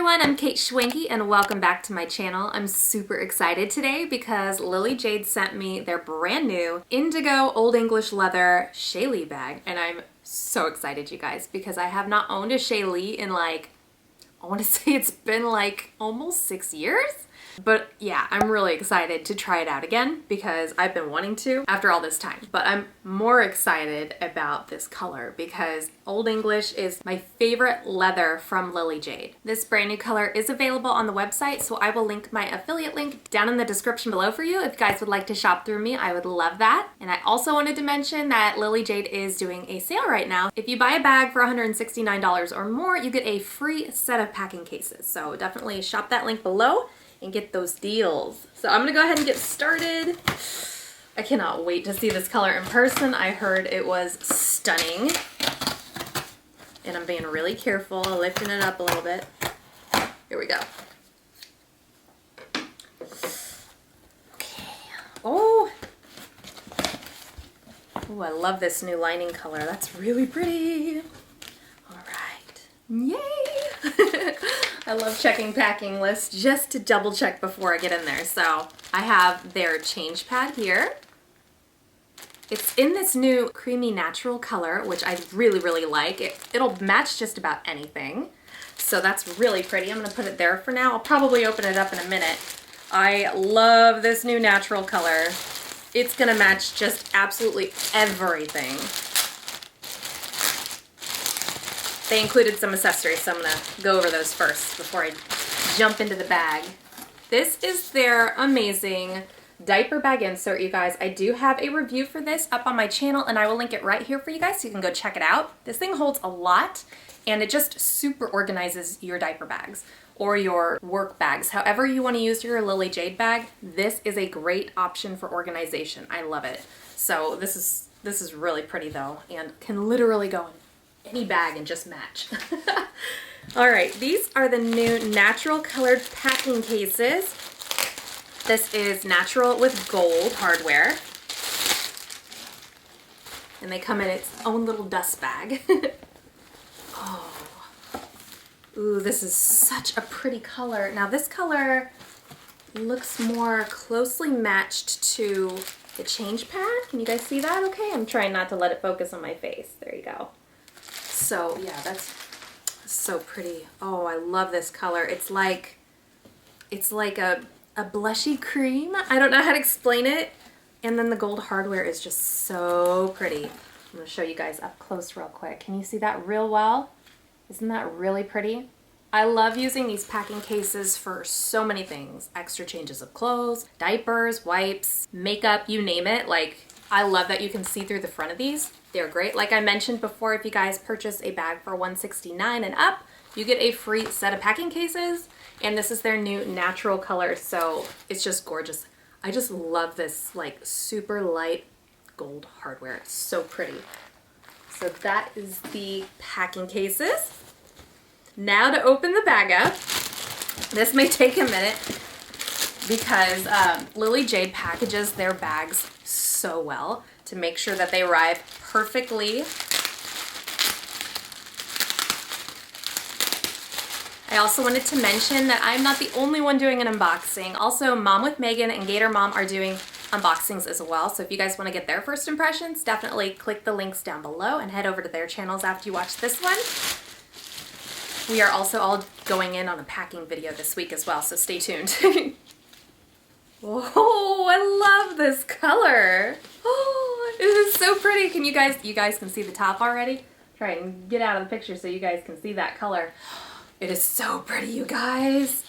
everyone, I'm kateschwanke and welcome back to my channel. I'm super excited today because Lily Jade sent me their brand new Indigo Old English Leather Shaylee bag, and I'm so excited, you guys, because I have not owned a Shaylee in I want to say it's been almost 6 years. But yeah, I'm really excited to try it out again because I've been wanting to after all this time. But I'm more excited about this color because Old English is my favorite leather from Lily Jade. This brand new color is available on the website, so I will link my affiliate link down in the description below for you. If you guys would like to shop through me, I would love that. And I also wanted to mention that Lily Jade is doing a sale right now. If you buy a bag for $169 or more, you get a free set of packing cases. So definitely shop that link below and get those deals. So I'm gonna go ahead and get started. I cannot wait to see this color in person. I heard it was stunning. And I'm being really careful, lifting it up a little bit. Here we go. Okay. Oh, I love this new lining color. That's really pretty. All right. Yay! I love checking packing lists just to double check before I get in there. So I have their change pad here. It's in this new creamy natural color, which I really, really like. It'll match just about anything. So that's really pretty. I'm gonna put it there for now. I'll probably open it up in a minute. I love this new natural color. It's gonna match just absolutely everything. They included some accessories, so I'm gonna go over those first before I jump into the bag. This is their amazing diaper bag insert, you guys. I do have a review for this up on my channel, and I will link it right here for you guys so you can go check it out. This thing holds a lot, and it just super organizes your diaper bags or your work bags. However you want to use your Lily Jade bag, this is a great option for organization. I love it. So this is really pretty though, and can literally go in any bag and just match. All right, these are the new natural colored packing cases. This is natural with gold hardware. And they come in its own little dust bag. Oh. Ooh, this is such a pretty color. Now this color looks more closely matched to the change pad. Can you guys see that okay? I'm trying not to let it focus on my face. There you go. So yeah, that's so pretty. Oh, I love this color. It's like a blushy cream. I don't know how to explain it. And then the gold hardware is just so pretty. I'm gonna show you guys up close real quick. Can you see that real well? Isn't that really pretty? I love using these packing cases for so many things. Extra changes of clothes, diapers, wipes, makeup, you name it. I love that you can see through the front of these. They're great. Like I mentioned before, if you guys purchase a bag for $169 and up, you get a free set of packing cases. And this is their new natural color, so it's just gorgeous. I just love this super light gold hardware. It's so pretty. So that is the packing cases. Now to open the bag up. This may take a minute because Lily Jade packages their bags so well to make sure that they arrive perfectly. I also wanted to mention that I'm not the only one doing an unboxing. Also, Mom with Meghan and GatorMom are doing unboxings as well. So if you guys want to get their first impressions, definitely click the links down below and head over to their channels after you watch this one. We are also all going in on a packing video this week as well, so stay tuned. Oh, I love this color. Oh, it is so pretty. Can you guys can see the top already? Try and get out of the picture so you guys can see that color. It is so pretty, you guys.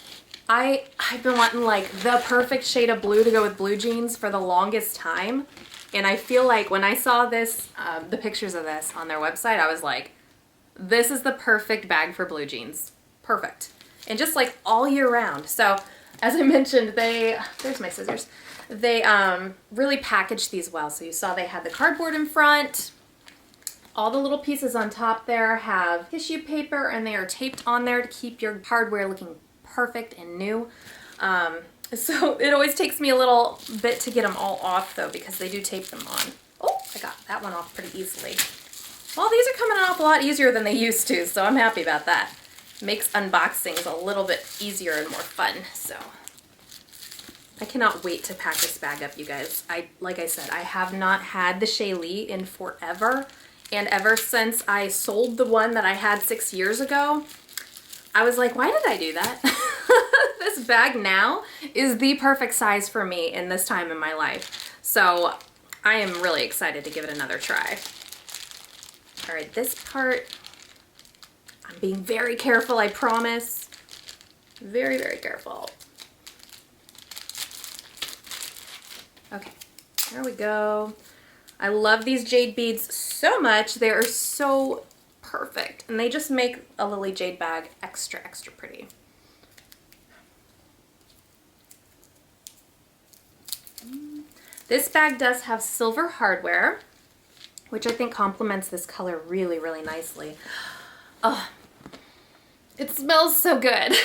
I've been wanting the perfect shade of blue to go with blue jeans for the longest time. And I feel like when I saw this, the pictures of this on their website, I was like, this is the perfect bag for blue jeans. Perfect. And just all year round. So as I mentioned, there's my scissors. They really packaged these well. So you saw they had the cardboard in front. All the little pieces on top there have tissue paper, and they are taped on there to keep your hardware looking perfect and new. So it always takes me a little bit to get them all off though, because they do tape them on. Oh, I got that one off pretty easily. Well, these are coming off a lot easier than they used to, so I'm happy about that. makes unboxings a little bit easier and more fun. So I cannot wait to pack this bag up, you guys. Like I said, I have not had the Shaylee in forever. And ever since I sold the one that I had 6 years ago, I was like, why did I do that? This bag now is the perfect size for me in this time in my life. So I am really excited to give it another try. All right, this part, I'm being very careful, I promise. Very, very careful. Okay, there we go. I love these jade beads so much. They are so perfect, and they just make a Lily Jade bag extra, extra pretty. This bag does have silver hardware, which I think complements this color really, really nicely. Oh, it smells so good.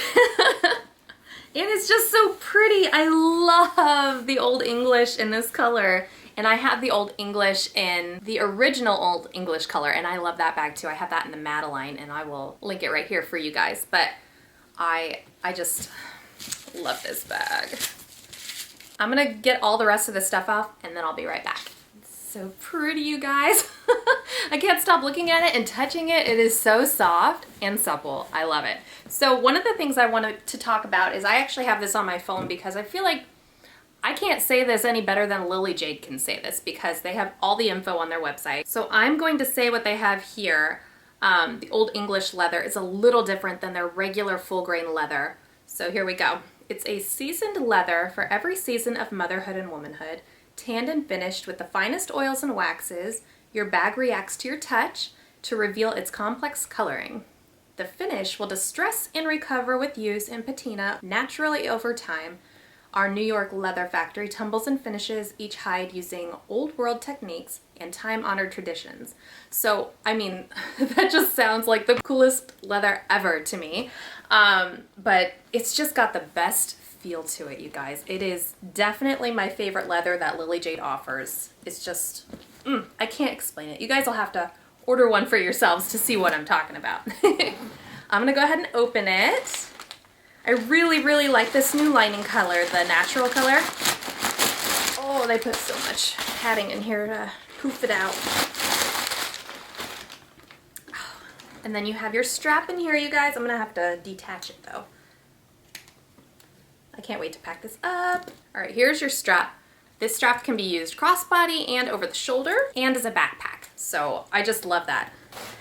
And it's just so pretty. I love the Old English in this color. And I have the Old English in the original Old English color, and I love that bag too. I have that in the Madeline, and I will link it right here for you guys. But I just love this bag. I'm gonna get all the rest of the stuff off, and then I'll be right back. It's so pretty, you guys. I can't stop looking at it and touching it. It is so soft and supple. I love it. So one of the things I wanted to talk about is I actually have this on my phone because I feel like I can't say this any better than Lily Jade can say this because they have all the info on their website. So I'm going to say what they have here. The Old English leather is a little different than their regular full grain leather. So here we go. It's a seasoned leather for every season of motherhood and womanhood, tanned and finished with the finest oils and waxes. Your bag reacts to your touch to reveal its complex coloring. The finish will distress and recover with use and patina naturally over time. Our New York leather factory tumbles and finishes each hide using old world techniques and time-honored traditions. So, I mean, that just sounds like the coolest leather ever to me. But it's just got the best feel to it, you guys. It is definitely my favorite leather that Lily Jade offers. It's just, I can't explain it. You guys will have to order one for yourselves to see what I'm talking about. I'm gonna go ahead and open it. I really, really like this new lining color, the natural color. Oh, they put so much padding in here to poof it out. And then you have your strap in here, you guys. I'm gonna have to detach it though. I can't wait to pack this up. All right, here's your strap. This strap can be used crossbody and over the shoulder and as a backpack. So I just love that.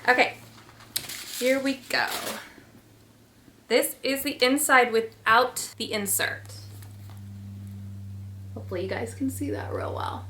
Okay, here we go. This is the inside without the insert. Hopefully you guys can see that real well.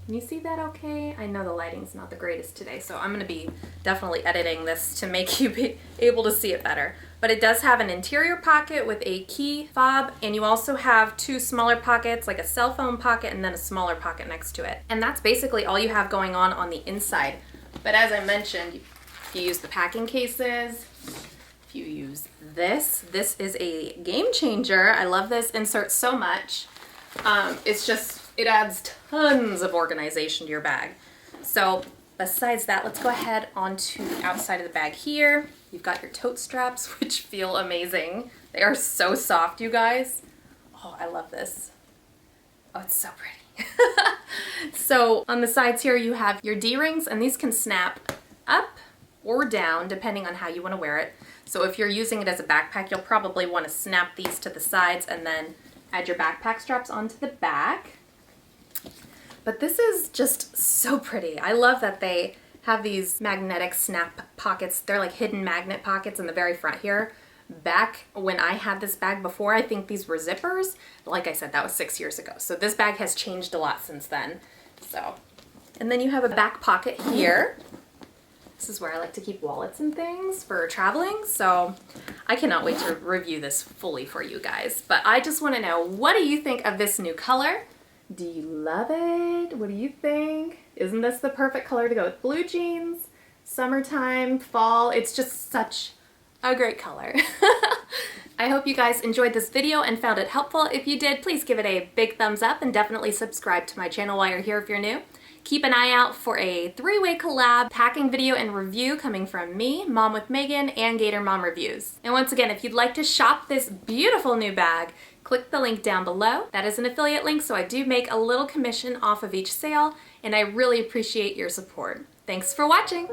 Can you see that okay? I know the lighting's not the greatest today, so I'm gonna be definitely editing this to make you be able to see it better. But it does have an interior pocket with a key fob, and you also have two smaller pockets, like a cell phone pocket and then a smaller pocket next to it. And that's basically all you have going on the inside. But as I mentioned, if you use the packing cases, if you use this is a game changer. I love this insert so much. It adds tons of organization to your bag. So besides that, let's go ahead onto the outside of the bag here. You've got your tote straps, which feel amazing. They are so soft, you guys. Oh, I love this. Oh, it's so pretty. So on the sides here, you have your D-rings, and these can snap up or down depending on how you want to wear it. So if you're using it as a backpack, you'll probably want to snap these to the sides and then add your backpack straps onto the back. But this is just so pretty. I love that they have these magnetic snap pockets. They're like hidden magnet pockets in the very front here. Back when I had this bag before, I think these were zippers. Like I said, that was 6 years ago. So this bag has changed a lot since then. So, and then you have a back pocket here. This is where I like to keep wallets and things for traveling. So I cannot wait to review this fully for you guys. But I just want to know, what do you think of this new color? Do you love it? What do you think? Isn't this the perfect color to go with blue jeans, summertime, fall? It's just such a great color. I hope you guys enjoyed this video and found it helpful. If you did, please give it a big thumbs up and definitely subscribe to my channel while you're here if you're new. Keep an eye out for a 3-way collab packing video and review coming from me, Mom with Meghan, and GatorMom Reviews. And once again, if you'd like to shop this beautiful new bag, click the link down below. That is an affiliate link, so I do make a little commission off of each sale, and I really appreciate your support. Thanks for watching!